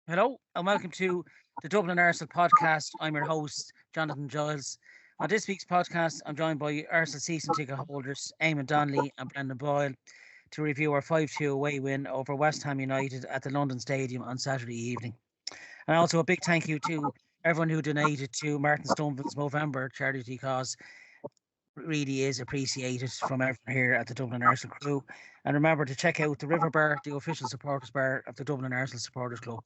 Hello and welcome to the Dublin Arsenal podcast. I'm your host, Jonathan Giles. On this week's podcast, I'm joined by Arsenal season ticket holders Eamon Donnelly and Brendan Boyle to review our 5-2 away win over West Ham United at the London Stadium on Saturday evening. And also a big thank you to everyone who donated to Martin Stumvin's Movember charity cause. Really is appreciated from everyone here at the Dublin Arsenal crew. And remember to check out the River Bar, the official supporters bar of the Dublin Arsenal Supporters Club.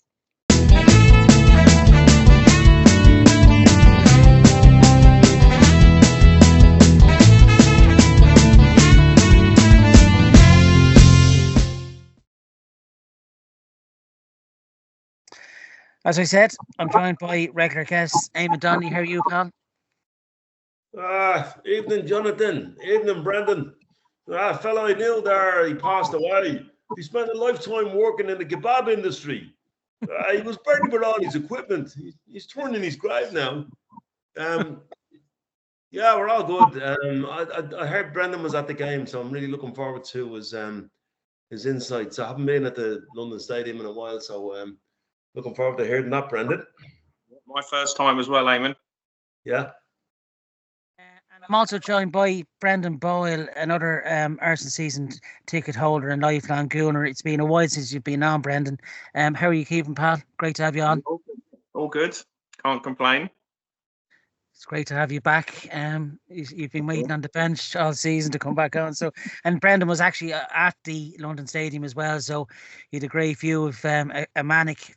As I said, I'm joined by regular guests, Eamon Donnelly. How are you, pal? Evening, Jonathan. Evening, Brendan. Fellow I knew there, he passed away. He spent a lifetime working in the kebab industry. He was buried with all his equipment. He's turning his grave now. Yeah, we're all good. I heard Brendan was at the game, so I'm really looking forward to his insights. I haven't been at the London Stadium in a while, so looking forward to hearing that, Brendan. My first time as well, Eamon. Yeah. And I'm also joined by Brendan Boyle, another Arsenal season ticket holder and lifelong gooner. It's been a while since you've been on, Brendan. How are you keeping, pal? Great to have you on. All good. Can't complain. It's great to have you back. You've been waiting on the bench all season to come back on. So, and Brendan was actually at the London Stadium as well. So, you had a great view of a manic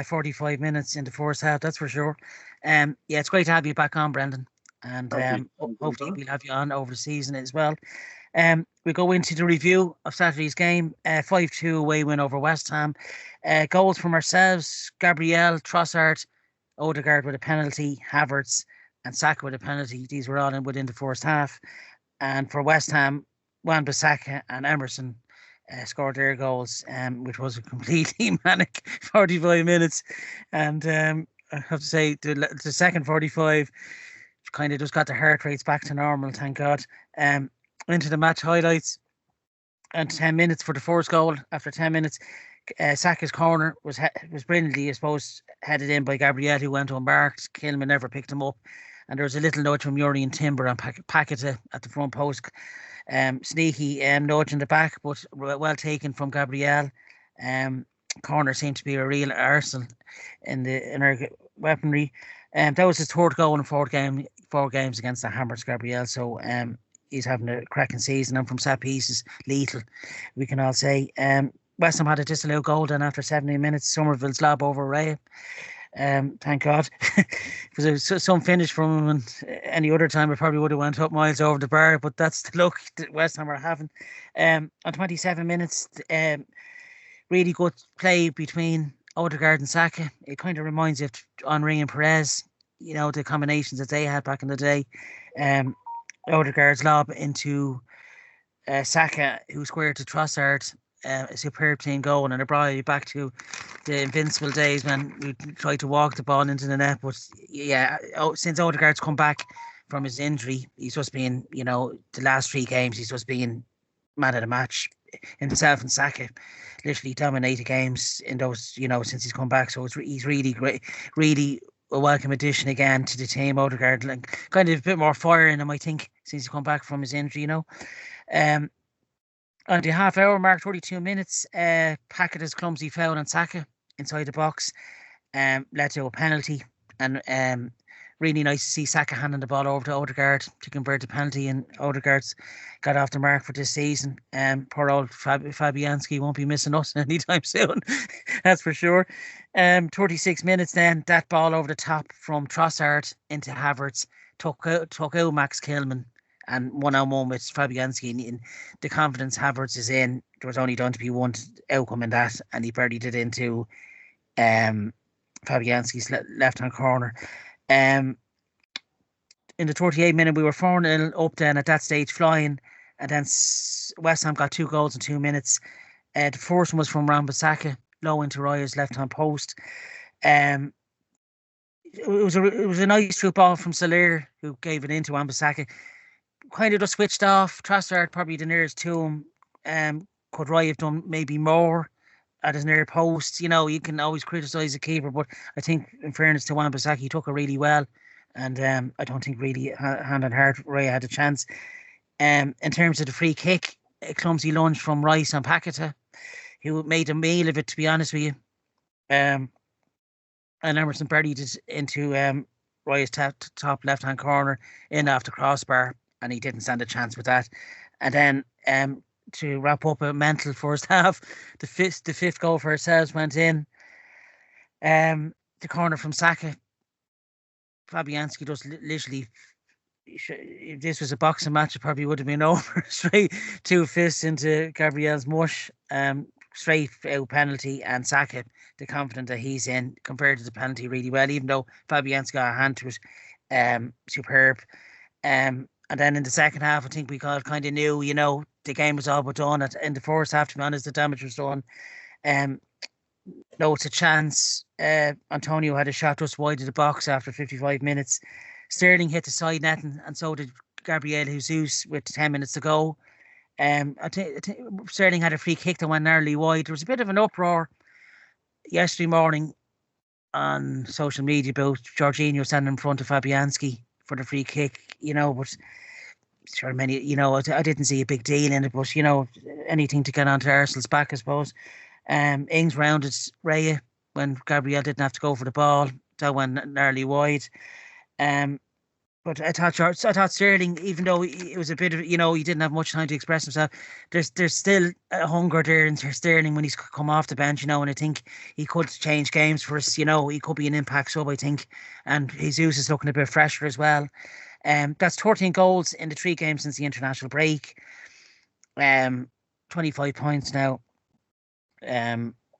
45 minutes in the first half. That's for sure. Yeah, it's great to have you back on, Brendan. And hopefully we'll have you on over the season as well. We go into the review of Saturday's game. 5-2 away win over West Ham. Goals from ourselves: Gabriel, Trossard, Odegaard with a penalty, Havertz and Saka with a penalty. These were all in within the first half. And for West Ham, Wan-Bissaka and Emerson scored their goals, which was a completely manic 45 minutes. And I have to say, the second 45 kind of just got the heart rates back to normal, thank God. Into the match highlights. And 10 minutes for the first goal. After 10 minutes, Saka's corner was brilliantly, I suppose, headed in by Gabriel, who went unmarked. Kilman never picked him up. And there was a little nudge from Urian Timber and Paqueta at the front post. Sneaky nudge in the back, but well taken from Gabriel. Corner seemed to be a real Arsenal in our weaponry. That was his third goal in four games against the Hammers, Gabriel. So he's having a cracking season, and from set pieces, lethal, we can all say. West Ham had a disallowed goal then after 17 minutes. Somerville's lob over Ray. Thank God. If it was some finish from him, and any other time it probably would have went up miles over the bar, but that's the luck that West Ham are having. On 27 minutes, really good play between Odegaard and Saka. It kind of reminds you of Henry and Perez, the combinations that they had back in the day. Odegaard's lob into Saka, who squared to Trossard. A superb team goal, and it brought you back to the invincible days when we tried to walk the ball into the net. But yeah, since Odegaard's come back from his injury, he's just been, the last 3 games, he's just been man of the match. Himself and Saka literally dominated games in those, since he's come back. So he's really great, really a welcome addition again to the team. Odegaard, like, kind of a bit more fire in him, I think, since he's come back from his injury. On the half-hour mark, 32 minutes, Paqueta's clumsy foul on Saka inside the box led to a penalty. And really nice to see Saka handing the ball over to Odegaard to convert the penalty. And Odegaard's got off the mark for this season. Poor old Fabianski won't be missing us anytime soon, that's for sure. 36 minutes then, that ball over the top from Trossard into Havertz took out Max Kilman. And 1-on-1 with Fabianski, and the confidence Havertz is in, there was only going to be one outcome in that, and he buried it into Fabianski's left-hand corner. In the 38th minute, we were 4-0 up then at that stage, flying, and then West Ham got 2 goals in 2 minutes. The first one was from Wan-Bissaka, low into Raya's left-hand post. It was a nice through ball from Soler, who gave it into Wan-Bissaka. Kind of just switched off. Trossard probably the nearest to him. Could Raya have done maybe more? at his near post. You know, you can always criticise the keeper, but I think, in fairness to Wan-Bissaka, he took it really well. And I don't think really hand on heart Raya had a chance. In terms of the free kick, a clumsy lunge from Rice on Paqueta, who made a meal of it, to be honest with you. And Emerson buried it into Raya's top left-hand corner, in off the crossbar, and he didn't stand a chance with that. And then to wrap up a mental first half, the fifth goal for ourselves went in. The corner from Saka, Fabianski just literally, if this was a boxing match, it probably would have been over. Straight 2 fists into Gabriel's mush, straight out penalty, and Saka, the confident that he's in, converted the penalty really well, even though Fabianski got a hand to it. Superb. And then in the second half, I think we kind of knew, you know, the game was all but done. In the first half, to be honest, the damage was done. No, it's a chance. Antonio had a shot just wide of the box after 55 minutes. Sterling hit the side netting, and so did Gabriel Jesus with 10 minutes to go. I think Sterling had a free kick that went narrowly wide. There was a bit of an uproar yesterday morning on social media about Jorginho standing in front of Fabianski for the free kick, you know, but sure, many, you know, I didn't see a big deal in it, but, you know, anything to get onto Arsenal's back, I suppose. Ings rounded Raya when Gabriel didn't have to go for the ball. That went narrowly wide. But I thought Sterling, even though it was a bit of, you know, he didn't have much time to express himself, there's still a hunger there in Sterling when he's come off the bench, you know, and I think he could change games for us, you know, he could be an impact sub, I think, and Jesus is looking a bit fresher as well. That's 13 goals in the 3 games since the international break. 25 points now.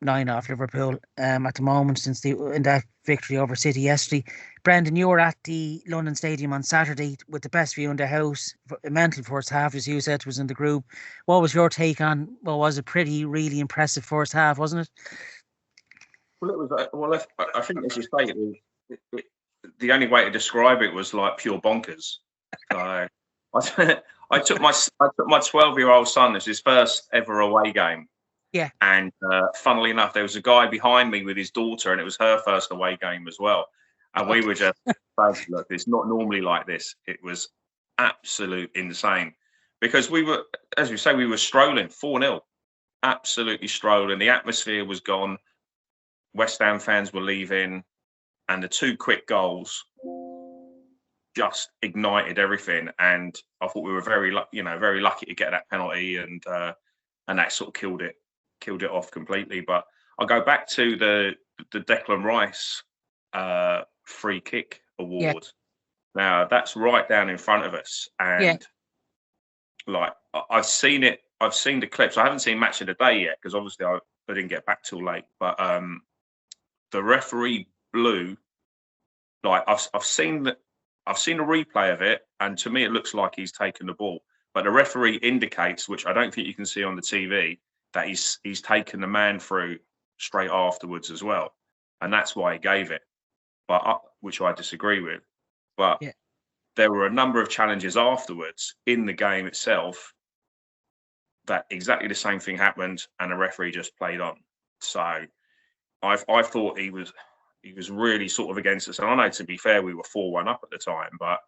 9 off Liverpool at the moment in that victory over City yesterday. Brendan, you were at the London Stadium on Saturday with the best view in the house. A mental first half, as you said, was in the group. What was your take on what was a really impressive first half, wasn't it? Well, it was. Well, I think, as you say, the only way to describe it was like pure bonkers. So I took my 12-year-old son. This is his first ever away game. Yeah. And funnily enough, there was a guy behind me with his daughter, and it was her first away game as well. And we were just, look, it's not normally like this. It was absolute insane because we were, as you say, we were strolling 4-0, absolutely strolling. The atmosphere was gone. West Ham fans were leaving, and the 2 quick goals just ignited everything. And I thought we were very lucky to get that penalty, and that sort of killed it off completely. But I'll go back to the Declan Rice free kick award. Yeah. Now that's right down in front of us, and like I've seen it. I've seen the clips. I haven't seen Match of the Day yet because obviously I didn't get back till late. But the referee blew. Like I've seen a replay of it, and to me it looks like he's taken the ball. But the referee indicates, which I don't think you can see on the TV, that he's taken the man through straight afterwards as well, and that's why he gave it. But which I disagree with. But there were a number of challenges afterwards in the game itself that exactly the same thing happened, and the referee just played on. So I thought he was really sort of against us. And I know, to be fair, we were 4-1 up at the time, but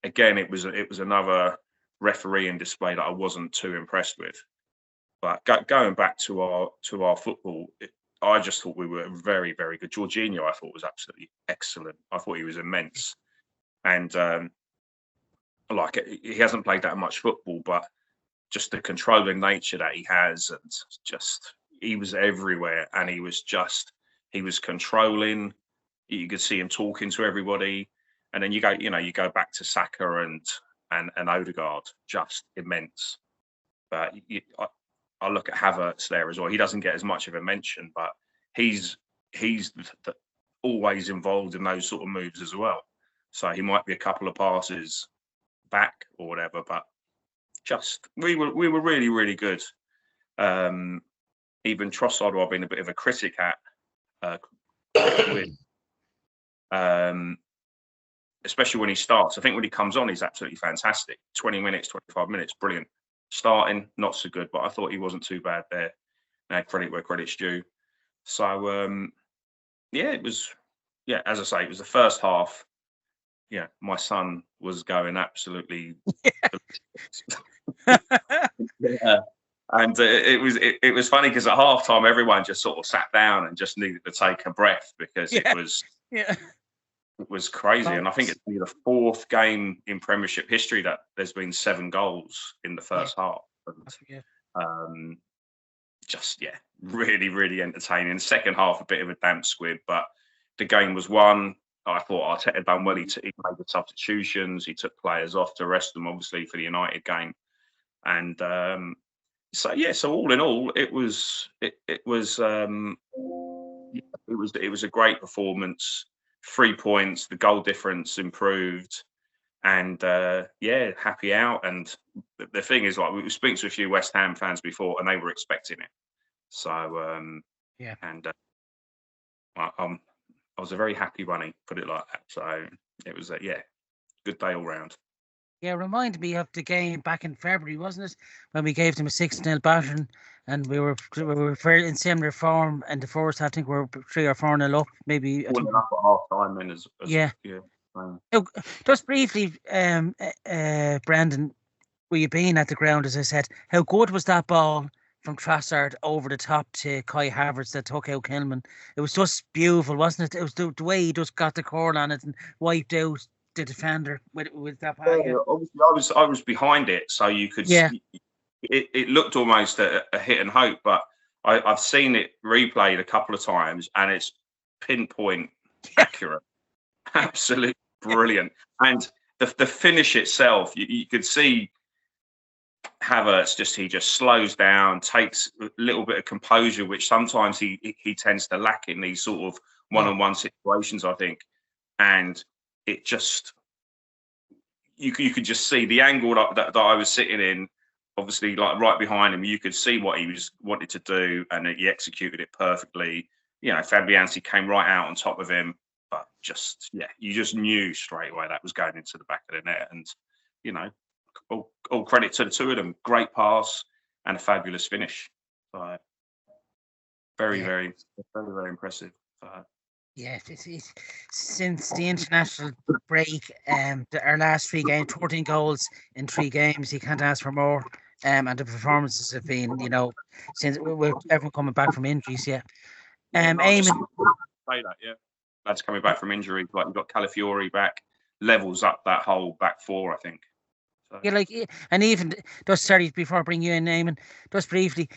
again, it was another refereeing display that I wasn't too impressed with. But going back to our football, I just thought we were very, very good. Jorginho, I thought, was absolutely excellent. I thought he was immense, and he hasn't played that much football, but just the controlling nature that he has, and just he was everywhere, and he was controlling. You could see him talking to everybody, and then you go back to Saka and Odegaard, just immense. But I look at Havertz there as well. He doesn't get as much of a mention, but he's always involved in those sort of moves as well. So he might be a couple of passes back or whatever, but just we were really, really good. Even Trossard, who I've been a bit of a critic at, especially when he starts. I think when he comes on, he's absolutely fantastic. 20 minutes, 25 minutes, brilliant. Starting, not so good, but I thought he wasn't too bad there. credit where credit's due. So it was, as I say, it was the first half. Yeah, my son was going absolutely. Yeah. And it was funny because at halftime everyone just sort of sat down and just needed to take a breath because it was crazy. And I think it's the fourth game in Premiership history that there's been 7 goals in the first half. And, really, really entertaining. Second half, a bit of a damp squib, but the game was won. I thought Arteta done well. He made the substitutions. He took players off to rest them, obviously, for the United game. And so all in all, it was a great performance. 3 points, the goal difference improved, and happy out. And the thing is, like, we were speaking to a few West Ham fans before, and they were expecting it. So and I was a very happy bunny, put it like that. So it was good day all round. Yeah, remind me of the game back in February, wasn't it? When we gave them a 6-0 battering, and we were very in similar form. And the first, I think, we were 3 or 4-0 up, maybe. Up at half time, then Just briefly, Brendan, were you being at the ground, as I said? How good was that ball from Trossard over the top to Kai Havertz that took out Kilman? It was just beautiful, wasn't it? It was the way he just got the curl on it and wiped out the defender with that pass. Obviously, I was behind it, so you could. Yeah. It looked almost a hit and hope, but I've seen it replayed a couple of times, and it's pinpoint accurate, absolutely brilliant. And the finish itself, you could see Havertz he just slows down, takes a little bit of composure, which sometimes he tends to lack in these sort of one-on-one situations, I think, and it just, you could just see the angle that I was sitting in, obviously, like right behind him. You could see what he wanted to do, and he executed it perfectly. Fabianski came right out on top of him, but you just knew straight away that was going into the back of the net. And all credit to the two of them. Great pass and a fabulous finish. So very, very, very, very impressive. Yeah, since the international break, our last 3 games, 14 goals in 3 games. You can't ask for more. And the performances have been, since everyone coming back from injuries. Eamon. That's coming back from injury. Like, you've got Calafiori back, levels up that whole back 4, I think. So. And even sorry, before I bring you in, Eamon, just briefly,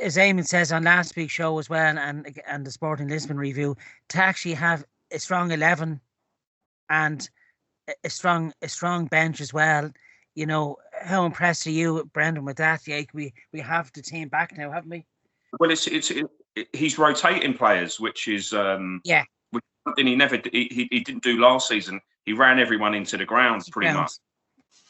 as Eamon says on last week's show as well, and the Sporting Lisbon review, to actually have a strong 11 and a strong bench as well. How impressed are you, Brendan, with that? We have the team back now, haven't we? Well, he's rotating players, which is which something he didn't do last season. He ran everyone into the ground pretty much.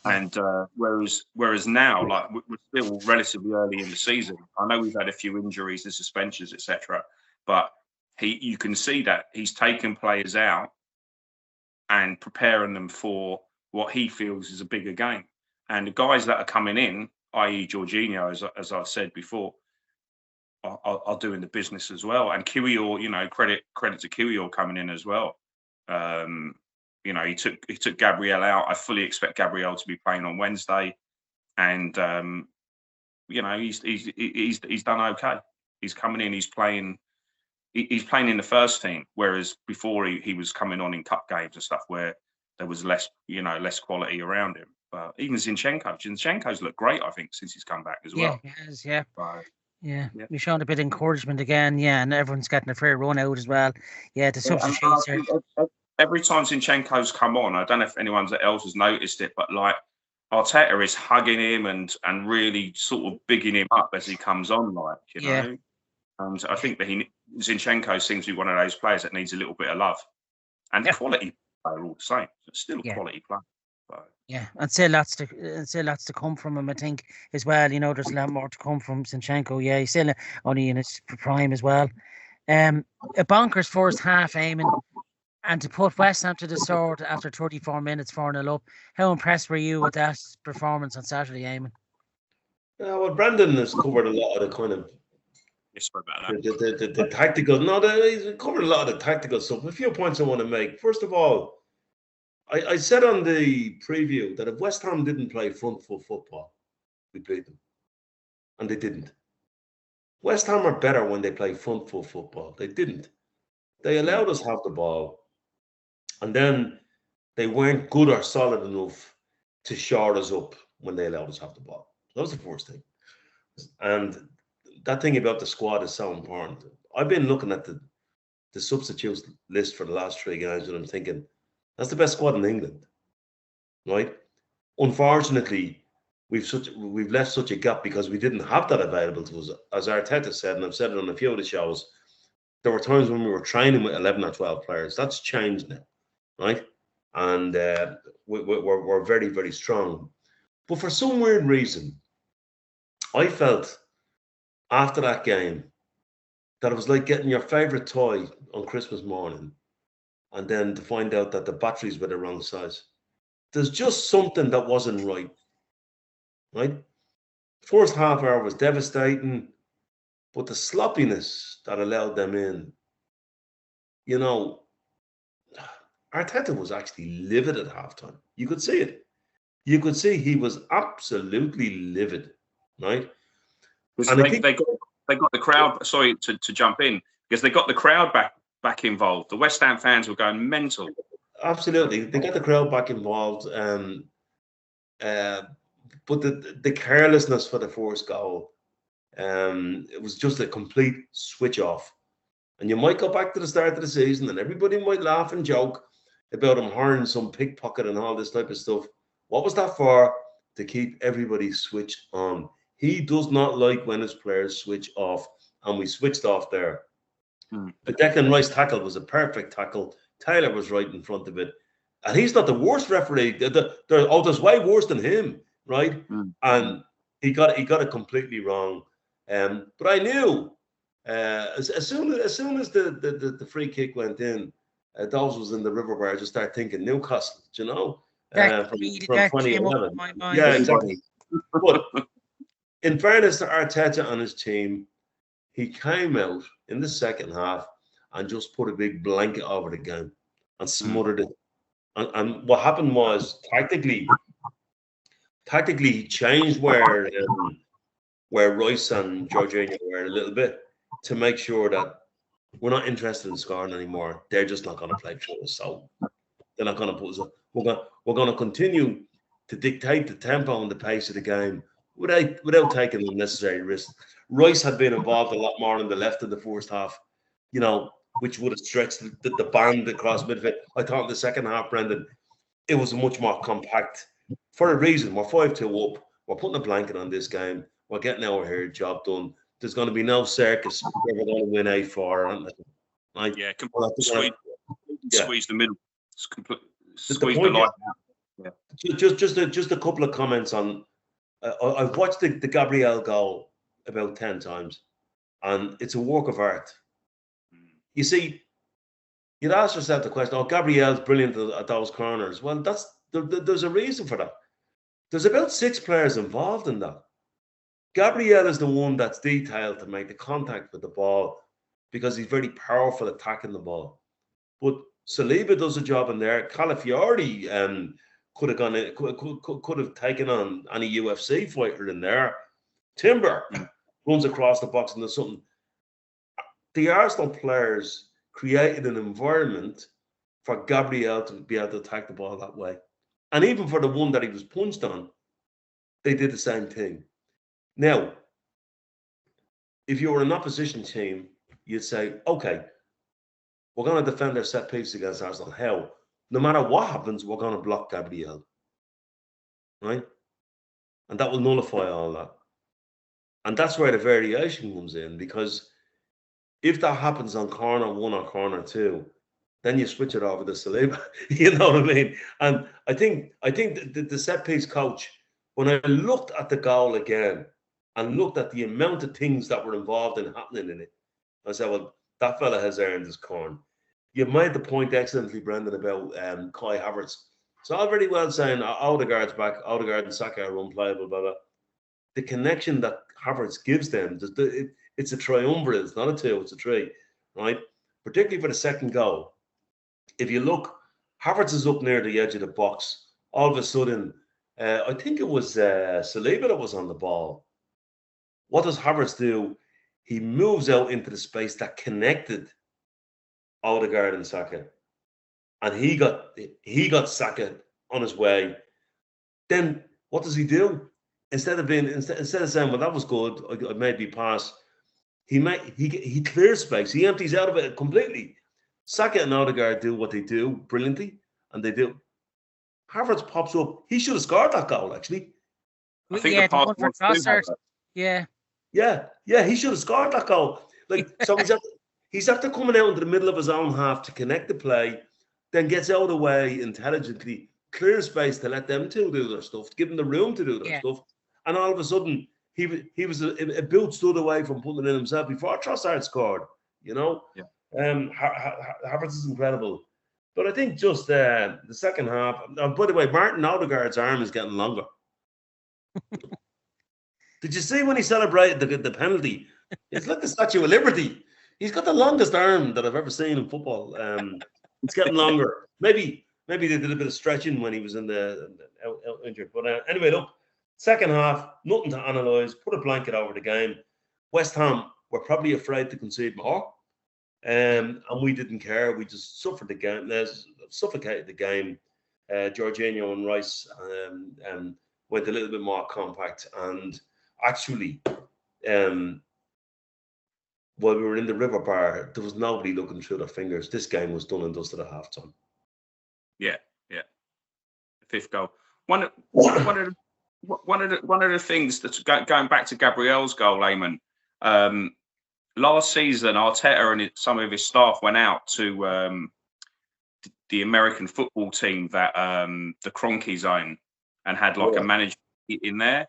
And whereas now, like, we're still relatively early in the season. I know we've had a few injuries and suspensions, etc. But you can see that he's taken players out and preparing them for what he feels is a bigger game. And the guys that are coming in, i.e. Jorginho, as I've said before, are doing the business as well. And Kiwior, credit to Kiwior coming in as well. He took Gabriel out. I fully expect Gabriel to be playing on Wednesday, and he's done okay. He's coming in. He's playing. He's playing in the first team, whereas before he was coming on in cup games and stuff where there was less quality around him. But even Zinchenko's looked great, I think, since he's come back as well. Yeah, he has. Yeah. We've shown a bit of encouragement again. Yeah, and everyone's getting a fair run out as well. Yeah, the substitutes are. Every time Zinchenko's come on, I don't know if anyone else has noticed it, but like, Arteta is hugging him and really sort of bigging him up as he comes on, like, you know. And I think that Zinchenko seems to be one of those players that needs a little bit of love. And quality player all the same. It's still a quality player. So. Yeah, and still lots to come from him, I think, as well. There's a lot more to come from Zinchenko. Yeah, he's still only in his prime as well. A bonkers first half, Eamon. And to put Westham to the sword after 34 minutes, 4-0 up. How impressed were you with that performance on Saturday, Eamon? Well, Brendan has covered a lot of the kind of Sorry about that. The tactical, no, he's covered a lot of the tactical stuff. A few points I want to make. First of all, I said on the preview that if West Ham didn't play front foot football, we beat them. And they didn't. West Ham are better when they play front foot football. They didn't. They allowed us to have the ball. And then they weren't good or solid enough to shore us up when they allowed us to have the ball. That was the first thing. And that thing about the squad is so important. I've been looking at the substitutes list for the last 3 games and I'm thinking, that's the best squad in England, right? Unfortunately, we've left such a gap because we didn't have that available to us. As Arteta said, and I've said it on a few of the shows, there were times when we were training with 11 or 12 players. That's changed now, right? And we're very, very strong. But for some weird reason, I felt after that game that it was like getting your favourite toy on Christmas morning and then to find out that the batteries were the wrong size. There's just something that wasn't right, right? First half hour was devastating, but the sloppiness that allowed them in, you know, Arteta was actually livid at halftime. You could see it. You could see he was absolutely livid, right? And they got the crowd. Sorry to jump in, because they got the crowd back involved. The West Ham fans were going mental. Absolutely, they got the crowd back involved. But the carelessness for the first goal, it was just a complete switch off. And you might go back to the start of the season, and everybody might laugh and joke about him hiring some pickpocket and all this type of stuff. What was that for? To keep everybody switched on. He does not like when his players switch off, and we switched off there. The Declan Rice tackle was a perfect tackle. Taylor was right in front of it. And he's not the worst referee. There's way worse than him, right? And he got it completely wrong. But I knew as soon as the free kick went in, Dawes was in the river where I just started thinking Newcastle, you know, from 2011. Yeah, exactly. But in fairness to Arteta and his team, he came out in the second half and just put a big blanket over the game and smothered it. And what happened was tactically he changed where Royce and Jorginho were a little bit to make sure that we're not interested in scoring anymore. They're just not going to play through us. So they're not going to put us up. We're going to continue to dictate the tempo and the pace of the game without taking unnecessary risks. Royce had been involved a lot more on the left of the first half, you know, which would have stretched the band across midfield. I thought in the second half, Brendan, it was much more compact. For a reason, we're 5-2 up. We're putting a blanket on this game. We're getting our hair job done. There's going to be no circus. We're going to win 8-4. Right? Yeah, squeeze the middle. Squeeze the line. Yeah. Just a couple of comments on. I've watched the Gabriel goal about 10 times, and it's a work of art. You see, you'd ask yourself the question, oh, Gabriel's brilliant at those corners. Well, there's a reason for that. There's about 6 players involved in that. Gabriel is the one that's detailed to make the contact with the ball because he's very powerful attacking the ball. But Saliba does a job in there. Calafiori could have taken on any UFC fighter in there. Timber runs across the box and does something. The Arsenal players created an environment for Gabriel to be able to attack the ball that way. And even for the one that he was punched on, they did the same thing. Now, if you were an opposition team, you'd say, okay, we're going to defend our set piece against Arsenal. How? No matter what happens, we're going to block Gabriel. Right? And that will nullify all that. And that's where the variation comes in, because if that happens on corner 1 or corner 2, then you switch it over to Saliba. You know what I mean? And I think the set piece coach, when I looked at the goal again and looked at the amount of things that were involved in happening in it, I said, well, that fella has earned his corn. You made the point excellently, Brendan, about Kai Havertz. So all very well saying Odegaard's back, Odegaard and Saka are unplayable, blah, blah. The connection that Havertz gives them, It's a triumvirate. It's not a 2, it's a 3, right? Particularly for the second goal. If you look, Havertz is up near the edge of the box. All of a sudden, I think it was Saliba that was on the ball. What does Havertz do? He moves out into the space that connected Odegaard and Saka, and he got Saka on his way. Then what does he do? Instead of saying, "Well, that was good, I made me pass," he clears space. He empties out of it completely. Saka and Odegaard do what they do brilliantly, and they do. Havertz pops up. He should have scored that goal, actually. I think the pass was Trossard. Yeah. Yeah, he should have scored that goal. Like, so he's after coming out into the middle of his own half to connect the play, then gets out of the way intelligently, clears space to let them two do their stuff, give them the room to do their stuff, and all of a sudden he was a boot stood away from putting it in himself before Trossard scored. You know, Havertz is incredible, but I think just the second half. By the way, Martin Odegaard's arm is getting longer. Did you see when he celebrated the penalty? It's like the Statue of Liberty. He's got the longest arm that I've ever seen in football. It's getting longer. Maybe they did a bit of stretching when he was in the out injured. But anyway, look, second half, nothing to analyse. Put a blanket over the game. West Ham were probably afraid to concede more, and we didn't care. We just suffered the game. Suffocated the game. Jorginho and Rice went a little bit more compact, and actually, while we were in the River Bar, there was nobody looking through their fingers. This game was done and dusted at halftime. Yeah. Fifth goal. One of the things that's going back to Gabriel's goal, Eamon. Last season, Arteta and some of his staff went out to the American football team that the Kroenke own, and had like a manager in there.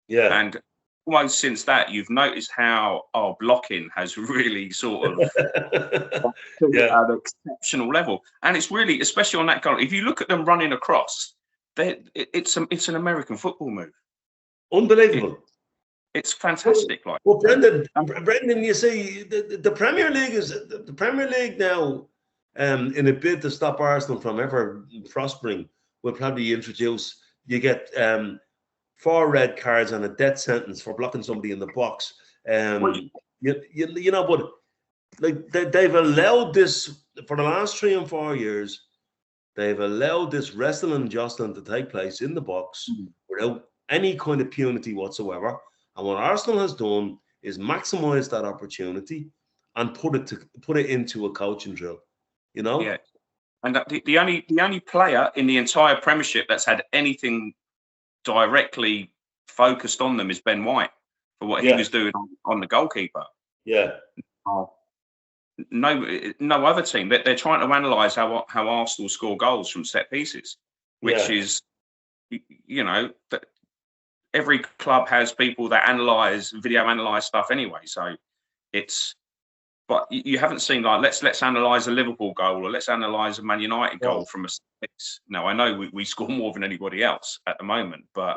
Yeah. And almost since that, you've noticed how our blocking has really sort of at an exceptional level. And it's really, especially on that goal, if you look at them running across, it's an American football move. Unbelievable. It's fantastic. Well, Brendan, you see, the Premier League is the Premier League now, in a bid to stop Arsenal from ever prospering, will probably introduce, you get 4 red cards and a death sentence for blocking somebody in the box. You know, but like they've allowed this for the last 3 and 4 years. They've allowed this wrestling and jostling to take place in the box without any kind of punity whatsoever. And what Arsenal has done is maximise that opportunity and put it into a coaching drill. You know. Yeah. And the only player in the entire Premiership that's had anything directly focused on them is Ben White for what he was doing on the goalkeeper. Yeah. No other team. They're trying to analyse how Arsenal score goals from set pieces, which is, you know, every club has people that video analyse stuff anyway. So it's, but you haven't seen like let's analyse a Liverpool goal or let's analyse a Man United goal from a set piece. Now I know we score more than anybody else at the moment, but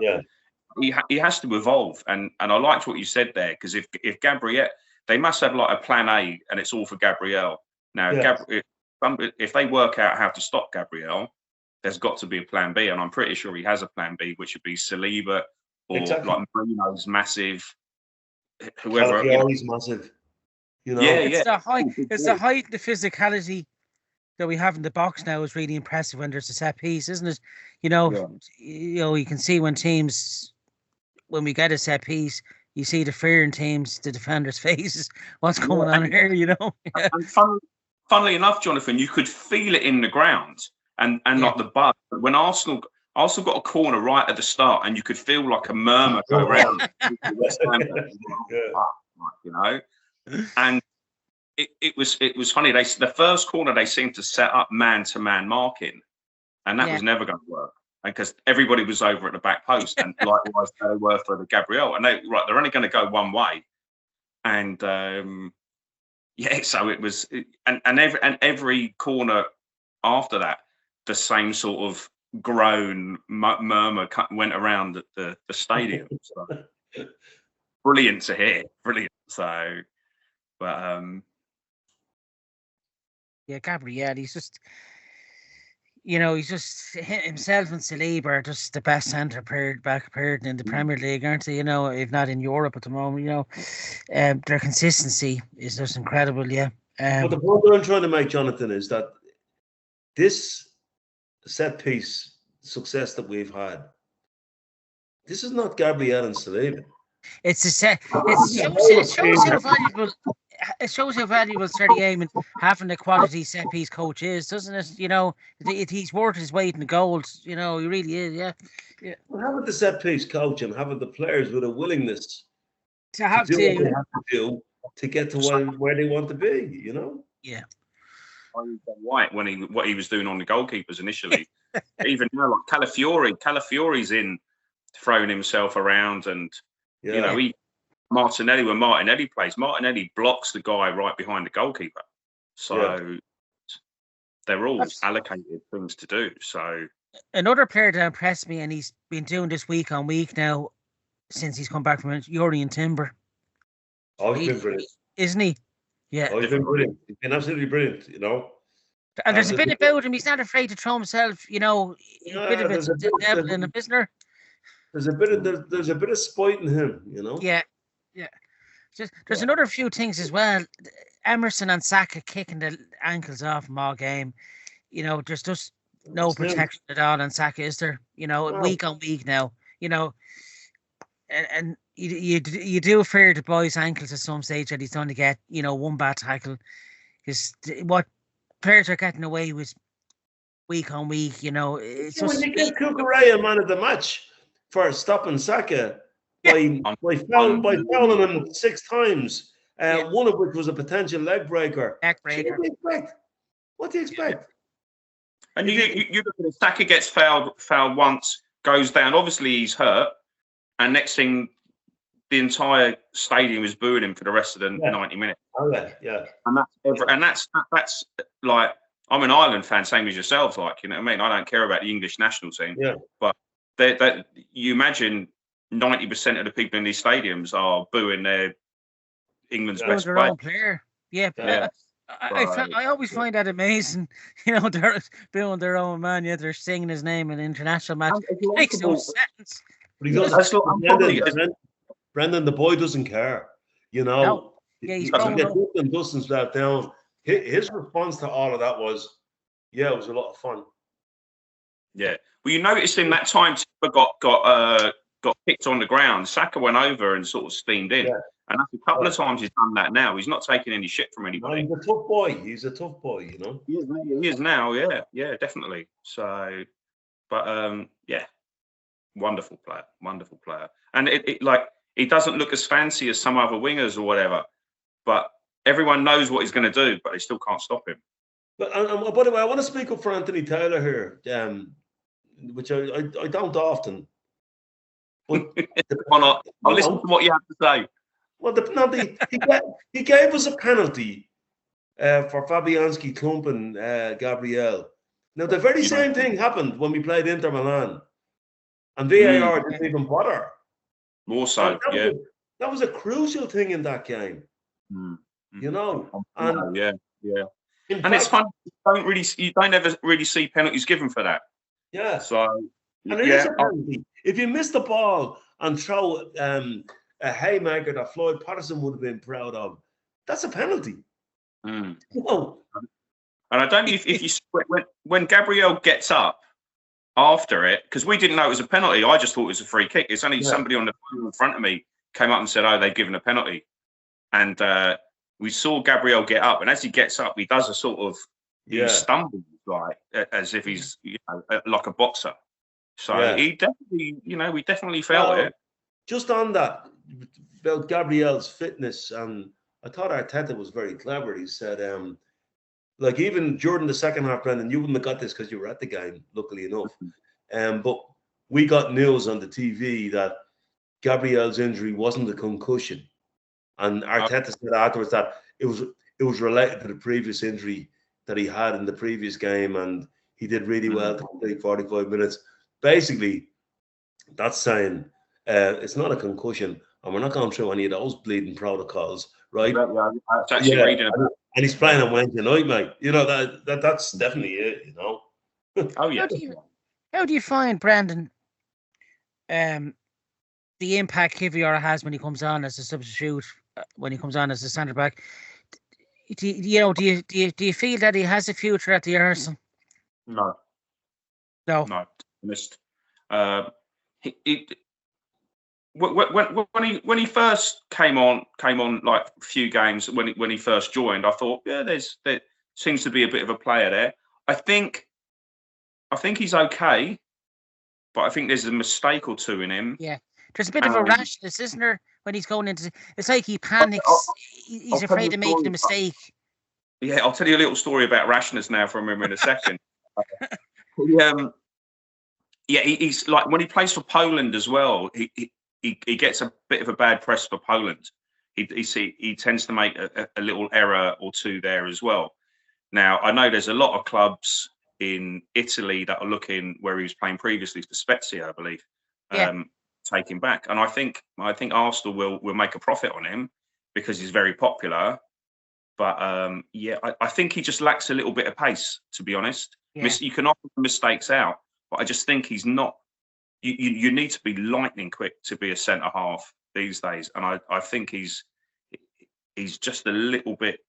he has to evolve. And I liked what you said there, because if Gabriel, they must have like a plan A, and it's all for Gabriel. Now, if they work out how to stop Gabriel, there's got to be a plan B, and I'm pretty sure he has a plan B, which would be Saliba or like Bruno's massive, whoever. Calafiori's massive. You know, it's the height, the physicality that we have in the box now is really impressive when there's a set piece, isn't it? You know, you can see when we get a set piece, you see the fear in teams, the defenders' faces. What's going on here? You know. And funnily enough, Jonathan, you could feel it in the ground, and like the buzz when Arsenal got a corner right at the start, and you could feel like a murmur go around. You know. And it was funny. The first corner they seemed to set up man-to-man marking, and that was never going to work, because everybody was over at the back post, and likewise they were for the Gabriel, and they're only going to go one way, and so it was, and every corner after that, the same sort of groan murmur went around the stadium. So, brilliant to hear. Brilliant. So, but Yeah, Gabriel, he's just, he's just himself and Saliba are just the best centre back paired in the Premier League, aren't they? If not in Europe at the moment. Their consistency is just incredible. Yeah. But the point that I'm trying to make, Jonathan, is that this set piece success that we've had, this is not Gabriel and Saliba. It shows how valuable Sergei Eamon having a quality set piece coach is, doesn't it? He's worth his weight in gold. He really is. Yeah. Well, having the set piece coach and having the players with a willingness to have do what they have to do to get to where they want to be. Yeah. White when he was doing on the goalkeepers initially, even now like Calafiori's in throwing himself around, and Martinelli, when Martinelli plays, Martinelli blocks the guy right behind the goalkeeper. So they're all allocated things to do. So another player that impressed me, and he's been doing this week on week now since he's come back from Jurriën Timber. Oh, he's been brilliant, isn't he? Yeah. Oh, he's been brilliant. He's been absolutely brilliant. And there's a bit about him. He's not afraid to throw himself. A bit of a devil in a prisoner. There's a bit of spite in him. Yeah. There's another few things as well. Emerson and Saka kicking the ankles off him all game. There's just no protection at all on Saka, is there? Week on week now. And you do fear the boy's ankles at some stage that he's going to get, one bad tackle. Because what players are getting away with week on week, it's just... When you get Kukurea man of the match for stopping Saka by fouling him 6 times, one of which was a potential leg breaker. What do you expect? And you look at it, Saka gets fouled once, goes down. Obviously, he's hurt. And next thing, the entire stadium is booing him for the rest of the 90 minutes. Oh, yeah. And that's like, I'm an Ireland fan, same as yourselves. Like, you know what I mean? I don't care about the English national team. Yeah. But you imagine 90% of the people in these stadiums are booing their England's best player. Own player. Yeah. I always find that amazing. They're booing their own man, yet they're singing his name in an international match. It makes no sense. But he doesn't. Brendan, the boy doesn't care. No. Yeah, he's going to get Dustin's that down. His response to all of that was, it was a lot of fun. Yeah. Well, you noticed in that time, Timber got kicked on the ground. Saka went over and sort of steamed in. Yeah. And that's a couple of times he's done that now. He's not taking any shit from anybody. He's a tough boy. He's a tough boy, He is now, yeah, definitely. So, but wonderful player. And it he doesn't look as fancy as some other wingers or whatever, but everyone knows what he's going to do, but they still can't stop him. But by the way, I want to speak up for Anthony Taylor here, which I don't often. But I'll listen to what you have to say. Well, he gave us a penalty for Fabianski clumping Gabriel. Now, the very same thing happened when we played Inter Milan. And VAR didn't even bother. More so, That was a crucial thing in that game. And yeah. And fact, it's fun. You don't ever really see penalties given for that. Yeah. So, and it is a penalty. If you miss the ball and throw a haymaker that Floyd Patterson would have been proud of, that's a penalty. And I don't know if you when Gabriel gets up after it, because we didn't know it was a penalty. I just thought it was a free kick. It's only somebody on the phone in front of me came up and said, "Oh, they've given a penalty," and we saw Gabriel get up, and as he gets up, he does a sort of he stumbles as if he's like a boxer. So he definitely, we definitely felt it. Just on that about Gabriel's fitness, and I thought Arteta was very clever. He said, even during the second half, Brendan, you wouldn't have got this because you were at the game, luckily enough. But we got news on the TV that Gabriel's injury wasn't a concussion, and Arteta said afterwards that it was related to the previous injury that he had in the previous game, and he did really well to complete 45 minutes. Basically, that's saying it's not a concussion. and we're not going through any of those bleeding protocols, right? I was actually reading about. And he's playing on Wednesday night, mate. You know that's definitely it. You know. Oh yeah. How do you find, Brandon, the impact Kivior has when he comes on as a substitute, when he comes on as a centre back? Do you feel that he has a future at the Arsenal? No. Missed. When he first came on like a few games when he first joined, I thought, yeah, there seems to be a bit of a player there. I think he's okay, but I think there's a mistake or two in him. Yeah, there's a bit of a rashness, isn't there, when he's going into? It's like he panics. He's afraid of making a mistake. Yeah, I'll tell you a little story about rashness now from him in a second. He's like when he plays for Poland as well. He gets a bit of a bad press for Poland. He tends to make a little error or two there as well. Now I know there's a lot of clubs in Italy that are looking where he was playing previously for Spezia, I believe, take him back. And I think Arsenal will make a profit on him because he's very popular. But I think he just lacks a little bit of pace, to be honest. Yeah. You can offer mistakes out, but I just think he's not. You need to be lightning quick to be a centre half these days, and I think he's just a little bit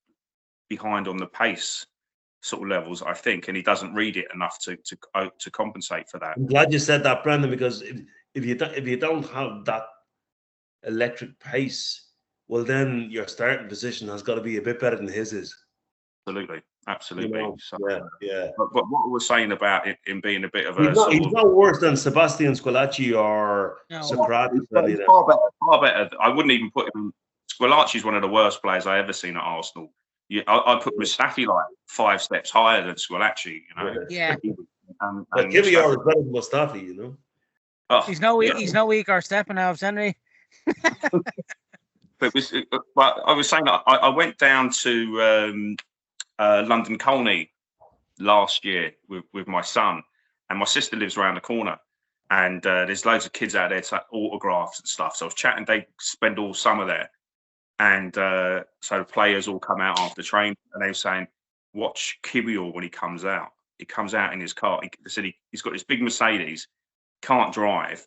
behind on the pace sort of levels, I think, and he doesn't read it enough to compensate for that. I'm glad you said that, Brandon, because if you don't have that electric pace, well, then your starting position has got to be a bit better than his is. Absolutely. You know, so, yeah. But what we're saying about him being a bit of he's not worse than Sebastian Squillaci or Socrates. He's far better. I wouldn't even put him. Squillaci's one of the worst players I ever seen at Arsenal. I put Mustafi like 5 steps higher than Squillaci. You know. Yeah. But Kivior is better than Mustafi. You know. Oh, he's no weaker stepping out, Henry. But I was saying that I went down to London Colney last year with my son, and my sister lives around the corner, and there's loads of kids out there to autographs and stuff. So I was chatting. They spend all summer there, and so players all come out after training, and they were saying, "Watch Kivior when he comes out. He comes out in his car. They said he's got this big Mercedes, can't drive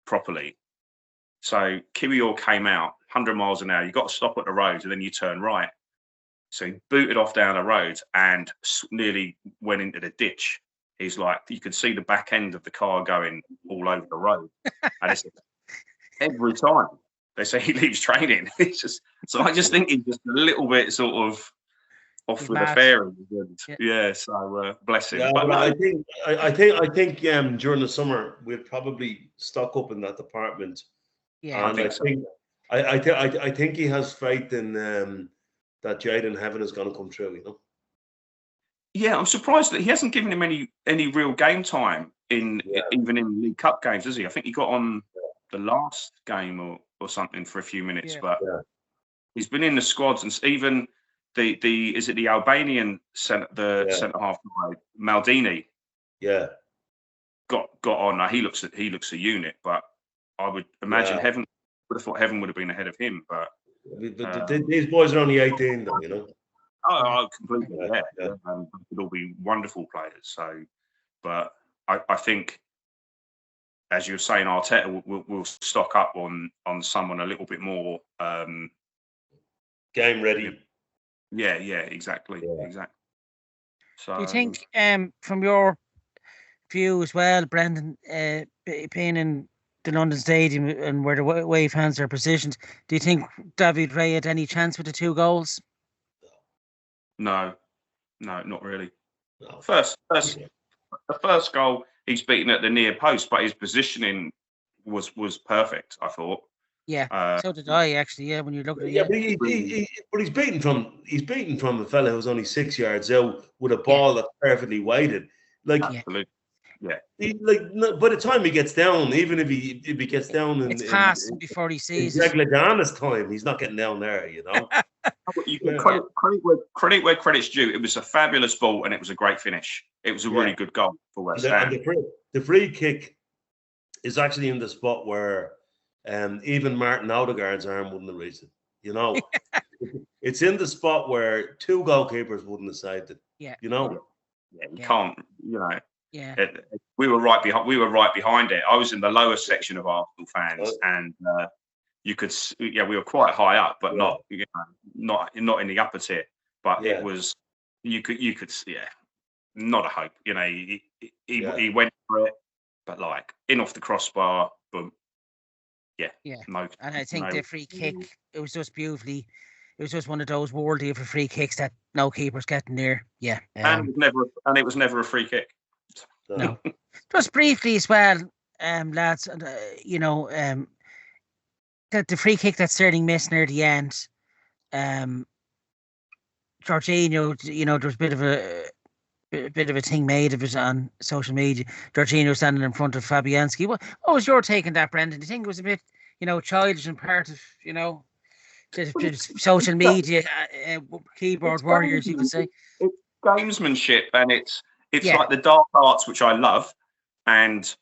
properly." So Kivior came out 100 miles an hour. You got to stop at the roads and then you turn right. So he booted off down the road and nearly went into the ditch. He's like, you could see the back end of the car going all over the road. And it's every time they say he leaves training. It's just so I just think he's just a little bit sort of off with the fairies. Yeah. So bless him. Yeah, but I think during the summer we'll probably stock up in that department. Yeah, and I think he has faith in that Jaden Heaven is going to come true. You know. Yeah, I'm surprised that he hasn't given him any real game time even in League Cup games, has he? I think he got on the last game or something for a few minutes, but he's been in the squads, and even the Albanian centre half guy Maldini? Yeah, got on. Now he looks a unit, but I would imagine Heaven would have thought Heaven would have been ahead of him, but these boys are only 18, though, you know. Oh, completely. Yeah. They could all be wonderful players. So, but I think, as you were saying, Arteta will stock up on someone a little bit more game ready. Yeah, exactly. So, do you think, from your view as well, Brendan, being in the London Stadium and where the away fans are positioned, do you think David Ray had any chance with the 2 goals? No, not really. No. The first goal, he's beaten at the near post, but his positioning was perfect, I thought. Yeah, so did I actually. Yeah, when you look at it. Yeah, but he's beaten from a fella who's only 6 yards out with a ball that's perfectly weighted. Like, absolutely. Yeah. By the time he gets down, even if he gets down, it's past before he sees it. Glegana's time, he's not getting down there, you know. You can credit where credit's due. It was a fabulous ball and it was a great finish. It was a really good goal for West Ham. And the free kick is actually in the spot where even Martin Odegaard's arm wouldn't have reached it. You know, it's in the spot where 2 goalkeepers wouldn't have saved it. Yeah. You know. Yeah, you can't. You know. Yeah. We were right behind. We were right behind it. I was in the lower section of Arsenal fans, and you could. Yeah, we were quite high up, but not. You know, not in the upper tier. But it was. You could. Yeah. Not a hope. You know, he went for it, but like in off the crossbar, boom. Yeah. No, and I think the free kick, it was just beautifully. It was just one of those worldly of free kicks that no keeper's getting near. Yeah. And it was never a free kick. No. Just briefly as well, lads, you know, that the free kick that Sterling missed near the end, Jorginho, you know, there's a bit of a thing made of it on social media. Jorginho standing in front of Fabianski. What was your take on that, Brendan? Do you think it was a bit, you know, childish and part of, you know, the social media keyboard warriors, you could say? It's gamesmanship, and it's like the dark arts, which I love, and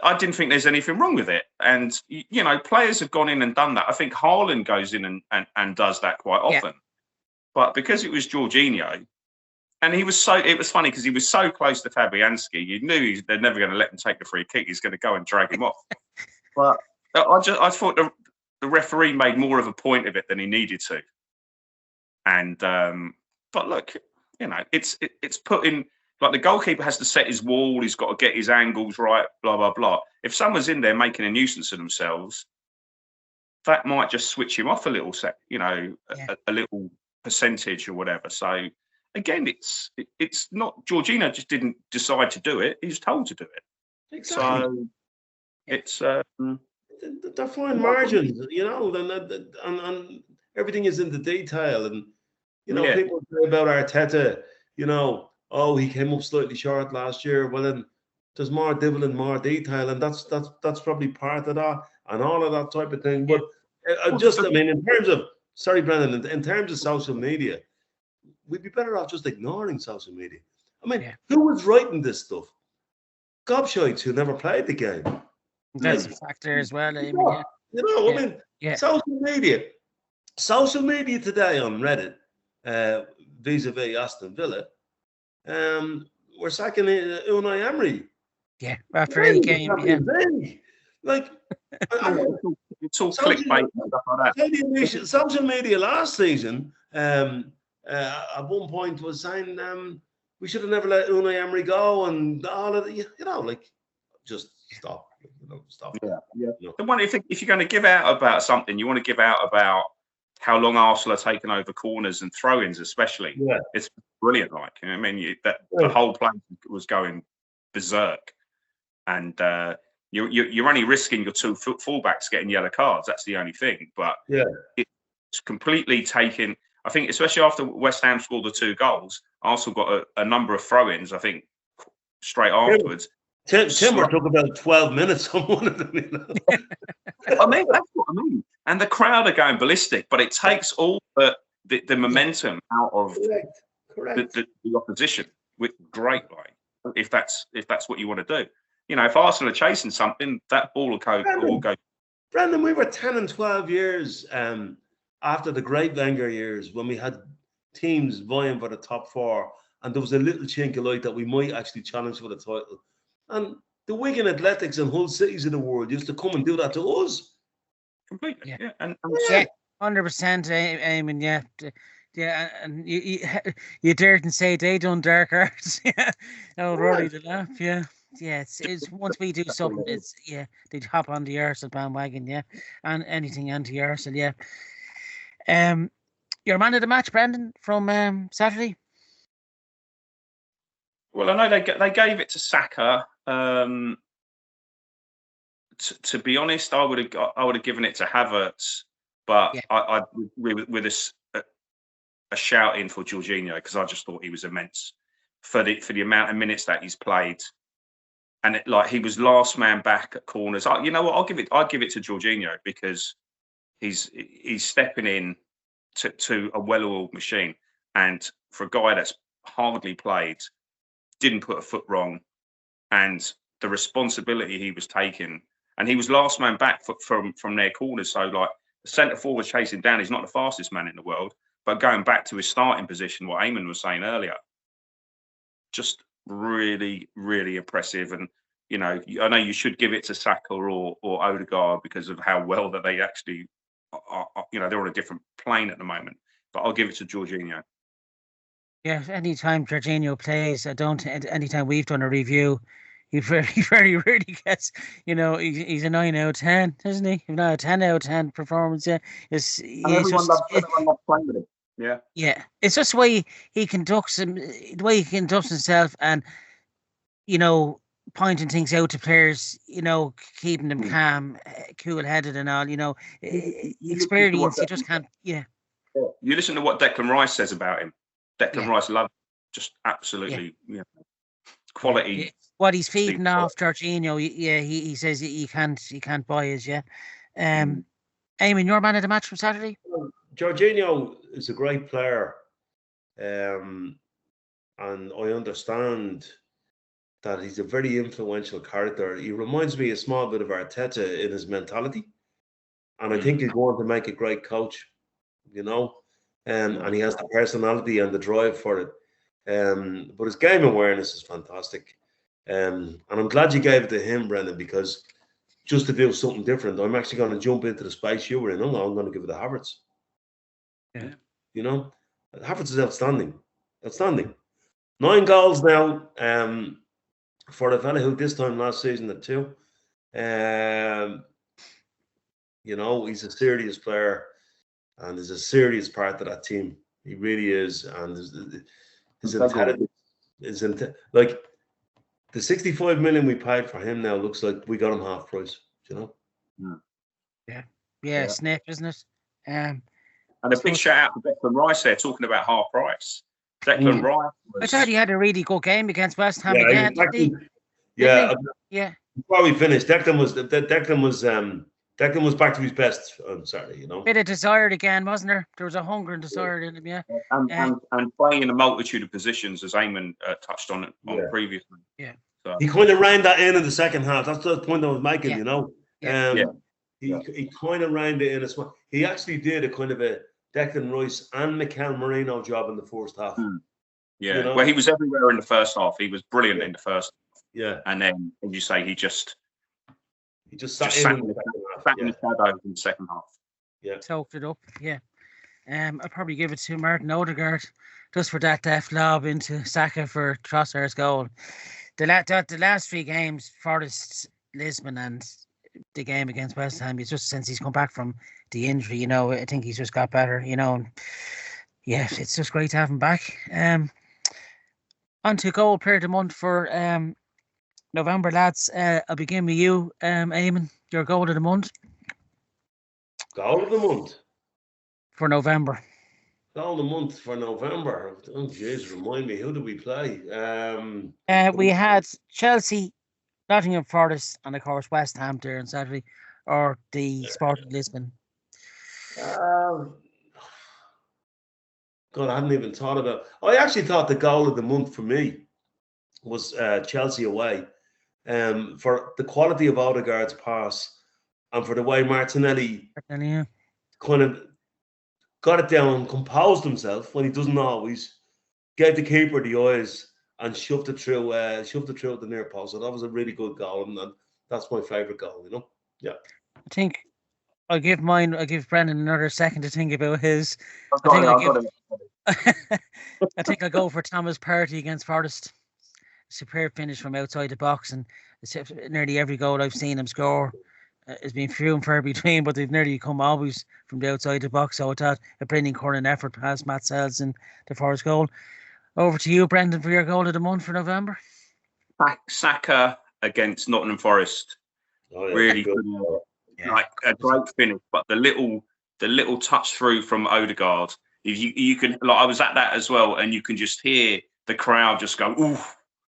I didn't think there's anything wrong with it. And you know, players have gone in and done that. I think Haaland goes in and does that quite often, but because it was Jorginho. And it was funny because he was so close to Fabianski. You knew they're never going to let him take the free kick. He's going to go and drag him off. But I thought the referee made more of a point of it than he needed to. And but look, you know, it's put in, like, the goalkeeper has to set his wall. He's got to get his angles right. Blah blah blah. If someone's in there making a nuisance of themselves, that might just switch him off a little you know, a little percentage or whatever. So. Again, it's not, Jorginho just didn't decide to do it. He was told to do it. Exactly. So it's they're fine margins, you know, and everything is in the detail. And you know, people say about Arteta, you know, oh, he came up slightly short last year. Well, then there's more dibble and more detail, and that's probably part of that and all of that type of thing. But I mean, in terms of, sorry, Brendan, in terms of social media. We'd be better off just ignoring social media. I mean, who was writing this stuff? Gobshites who never played the game. That's a factor as well. I mean, social media today on Reddit, vis-a-vis Aston Villa, we're sacking Unai Emery. Yeah, after any game. Like, it's all clickbait and stuff like that. Social media last season, at one point was saying we should have never let Unai Emery go, and all of the, you know, like, just stop. You know, stop. Yeah. You know. The one, if you're going to give out about something, you want to give out about how long Arsenal are taking over corners and throw-ins, especially. Yeah. It's brilliant. Like, you know, I mean, the whole place was going berserk, and you're only risking your 2 fullbacks getting yellow cards. That's the only thing. But it's completely taken. I think, especially after West Ham scored the 2 goals, Arsenal got a number of throw-ins, I think, straight afterwards. Timber took about 12 minutes on one of them. You know? I mean, that's what I mean. And the crowd are going ballistic, but it takes all the momentum out of the opposition. With great, like, if that's what you want to do. You know, if Arsenal are chasing something, that ball will go. Brendan, we were 10 and 12 years after the great Wenger years, when we had teams vying for the top 4, and there was a little chink of light that we might actually challenge for the title. And the Wigan Athletics and Hull Cities of the world used to come and do that to us. Completely, yeah. And 100%, Eamon, yeah, and you daren't say they done dark arts. Yeah, oh, Rory the laugh, yeah. Yeah, it's once we do something, it's they'd hop on the Arsenal bandwagon, and anything anti-Arsenal, Your man of the match, Brendan, from Saturday. Well, I know they gave it to Saka. To be honest, I would have given it to Havertz, but I with a shout in for Jorginho, because I just thought he was immense for the amount of minutes that he's played, and he was last man back at corners. You know what? I'll give it to Jorginho, because he's stepping in to a well-oiled machine, and for a guy that's hardly played, didn't put a foot wrong, and the responsibility he was taking. and he was last man back from their corners. So like the centre forward chasing down, he's not the fastest man in the world, but going back to his starting position, what EAMONN was saying earlier, just really, really impressive. And you know, I know you should give it to Saka or Odegaard because of how well that they actually are, you know, they're on a different plane at the moment. But I'll give it to Jorginho. Yeah, anytime Jorginho plays, anytime we've done a review, he very rarely gets, you know, he's a 9 out of 10, isn't he? Not a 10 out of 10 performance. Yeah, Everyone loves playing with him. Yeah. Yeah, it's just the way he conducts himself, and you know, pointing things out to players, you know, keeping them calm, cool-headed, and all. You know, experience. You just can't. Yeah. You listen to what Declan Rice says about him. Declan Rice loves just absolutely, you know, quality. Yeah. What he's feeding off Jorginho, he says he can't buy his. Yeah. EAMONN, your man of the match from Saturday? Jorginho is a great player, and I understand that he's a very influential character. He reminds me a small bit of Arteta in his mentality, and I think he's going to make a great coach, you know, and he has the personality and the drive for it. But his game awareness is fantastic, and I'm glad you gave it to him, Brendan, because just to do something different, I'm actually going to jump into the space you were in. I'm going to give it to Havertz. Yeah. You know, Havertz is outstanding. 9 goals now. For a fella who this time last season had 2. You know, he's a serious player and is a serious part of that team. He really is. And his intelligence is like the 65 million we paid for him now looks like we got him half price, you know? Yeah, snap, isn't it? And a big shout out to Declan Rice there, talking about half price. Declan Rice. I thought he had a really good game against West Ham again. Yeah. Before we finished, Declan was back to his best on Saturday. You know, bit of desire again, wasn't there? There was a hunger and desire in him. Yeah. And playing in a multitude of positions, as EAMONN touched on previously. Yeah. So. He kind of reined that in the second half. That's the point I was making. You know. He kind of reined it in as well. He actually did a kind of a Declan Rice and Mikel Merino job in the first half. Yeah, you know? Well, he was everywhere in the first half. He was brilliant in the first half. Yeah. And then, as you say, he just sat in the shadows in the second half. Yeah. Soaked it up. Yeah. I'll probably give it to Martin Odegaard just for that deft lob into Saka for Trossard's goal. The last 3 games, Forest, Lisbon, and the game against West Ham, it's just since he's come back from the injury, you know, I think he's just got better, you know. And yeah, it's just great to have him back. On to goal player of the month for November, lads. I'll begin with you, EAMONN. Your goal of the month. Goal of the month for November. Goal of the month for November. Oh jeez, remind me, who did we play? We had Chelsea, Nottingham Forest, and of course West Ham there on Saturday, or the Sporting Lisbon. God, I hadn't even thought about. I actually thought the goal of the month for me was Chelsea away, for the quality of Odegaard's pass and for the way Martinelli kind of got it down, composed himself when he doesn't always, gave the keeper the eyes and shoved it through the near post. So that was a really good goal, and that's my favourite goal. You know, yeah. I think I'll give Brendan another second to think about his. I think I'll go for Thomas Partey against Forest. Superb finish from outside the box, and nearly every goal I've seen him score has been few and far between, but they've nearly come always from the outside the box. So I thought a brilliant current effort past Matt Sells in the Forest goal. Over to you, Brendan, for your goal of the month for November. Saka against Nottingham Forest. Really good. Like a great finish, but the little touch through from Odegaard. You can, like, I was at that as well, and you can just hear the crowd just go oof,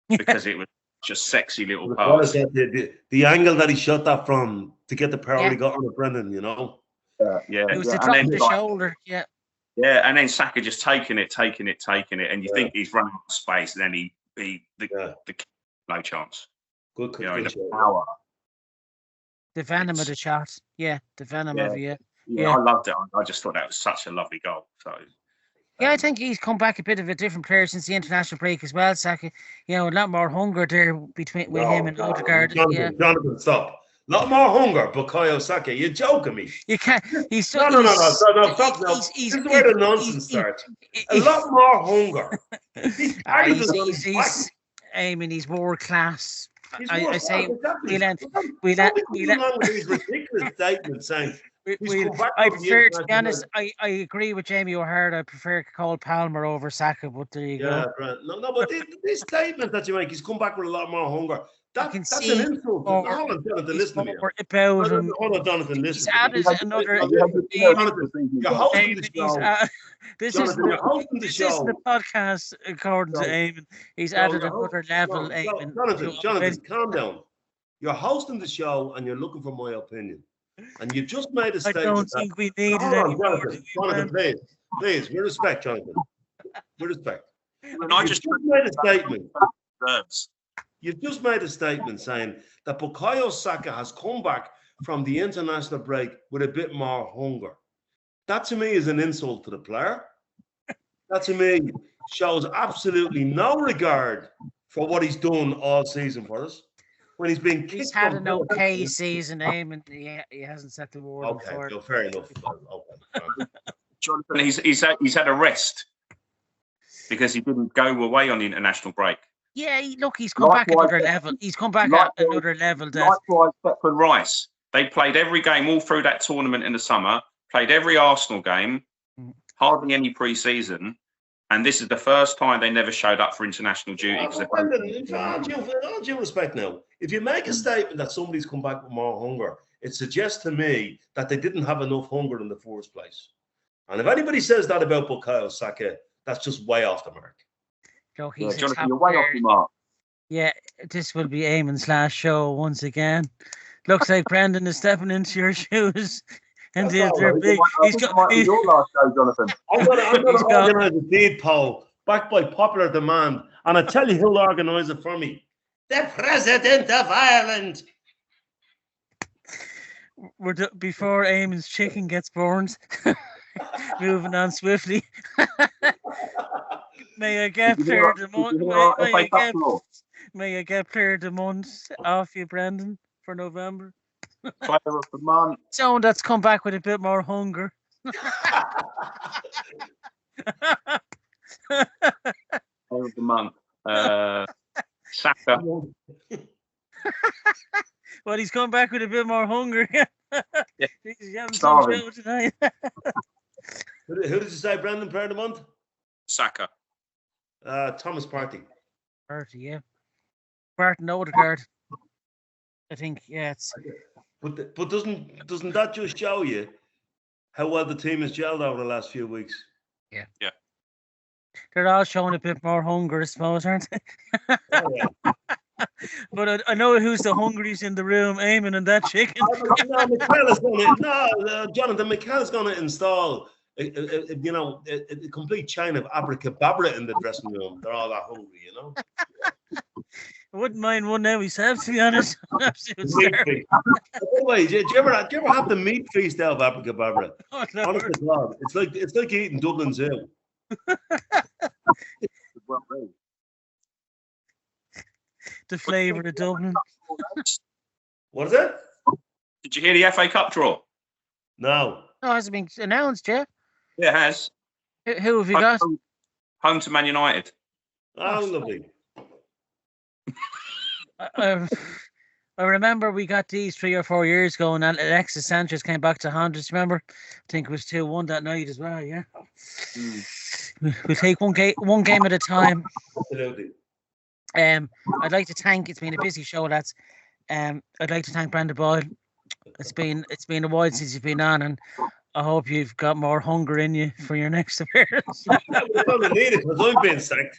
because it was just sexy little pass. The angle that he shot that from to get the power he got on it, Brendan, you know. It was the drop of the shoulder, Yeah, and then Saka just taking it, and you think he's running out of space, and then the no chance. Good the power. The venom of the shot. Yeah, the venom of it. Yeah, I loved it. I just thought that was such a lovely goal. So. Yeah, I think he's come back a bit of a different player since the international break as well, Saka. You know, a lot more hunger there with him and Odegaard. Jonathan, stop. A lot more hunger, Bukayo Saka. You're joking me. You can't. He's so. No, stop now. This is where the nonsense starts. A lot more hunger. He's aiming. He's world class. I say we let these ridiculous statements saying. I prefer, to be honest, I agree with Jamie O'Hara. I prefer Cole Palmer over Saka, but there you go. Right. No, but this statement that you make, he's come back with a lot more hunger. That's an insult. Hold on, Jonathan, listen to me. Hold on, Jonathan, listen. He's added another. You're hosting the show. This is the podcast, according to Eamon. He's added another level, Eamon. Jonathan, calm down. You're hosting the show and you're looking for my opinion. And you just made a statement. I don't think we need it anymore. Jonathan, please, with respect, Jonathan. With respect. I just made a statement. You've just made a statement saying that Bukayo Saka has come back from the international break with a bit more hunger. That to me is an insult to the player. That to me shows absolutely no regard for what he's done all season for us. When he's been kicked. He's had an okay season, Eamon. He hasn't set the word. Okay, so fair enough. Okay. Jonathan, he's had a rest because he didn't go away on the international break. Yeah, he's come back another level. He's come back at another level. Likewise, Declan Rice. They played every game all through that tournament in the summer. Played every Arsenal game. Hardly any pre-season. And this is the first time they never showed up for international duty. All due respect now, if you make a statement that somebody's come back with more hunger, it suggests to me that they didn't have enough hunger in the first place. And if anybody says that about Bukayo Saka, that's just way off the mark. Jonathan, you're way off the mark. Yeah, this will be Eamon's last show once again. Looks like Brendan is stepping into your shoes. And they're big. He's got your last show, Jonathan. I'm going to organise a deed poll backed by popular demand, and I tell you who'll organise it for me: the President of Ireland. Before Eamon's chicken gets burned, moving on swiftly. May I get player of the month? May I get player of the month off you, Brendan, for November? Player of the month. Someone that's come back with a bit more hunger. Player of the month. Saka. Well, he's come back with a bit more hunger. Yeah. Tonight. Who did you say, Brendan, player of the month? Saka. Thomas Partey. Partey, yeah. Barton Odegaard. I think, yeah, it's. But doesn't that just show you how well the team has gelled over the last few weeks? Yeah. They're all showing a bit more hunger, I suppose, aren't they? Oh, yeah. But I know who's the hungriest in the room, Eamon and that chicken. Jonathan, Mikel's going to install a complete chain of abracadabra in the dressing room. They're all that hungry, you know. I wouldn't mind one now myself, to be honest. By the way, do you ever have the meat feast out of abracadabra? Oh, no. Honest to God, it's like eating Dublin Zoo. The flavour of Dublin. What is it? Did you hear the FA Cup draw? No. No, it hasn't been announced yet. Yeah, it has. Who have you got? Home to Man United. Oh, lovely. I remember we got these 3 or 4 years ago, and Alexis Sanchez came back to Honduras. Remember? I think it was 2-1 that night as well. Yeah. We'll take one game at a time. Absolutely. I'd like to thank. It's been a busy show, lads. I'd like to thank Brandon Boyle. It's been a while since you've been on, and I hope you've got more hunger in you for your next appearance. We're going to need it because I've been sacked.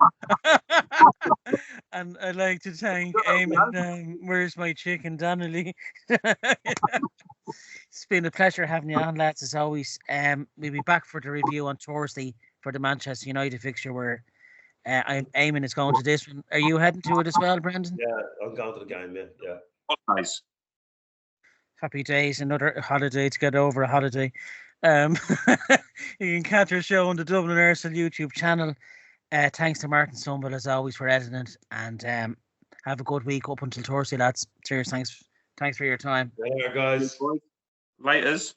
And I'd like to thank Eamon. Where's my chicken, Donnelly? It's been a pleasure having you on, lads, as always. We'll be back for the review on Thursday for the Manchester United fixture, where Eamon is going to this one. Are you heading to it as well, Brendan? Yeah, I'm going to the game, yeah. Oh, nice. Happy days, another holiday to get over a holiday. You can catch our show on the Dublin Arsel YouTube channel. Thanks to Martin Stumble as always for editing it, and have a good week up until Thursday, lads. Cheers, thanks for your time. Yeah, guys. Laters.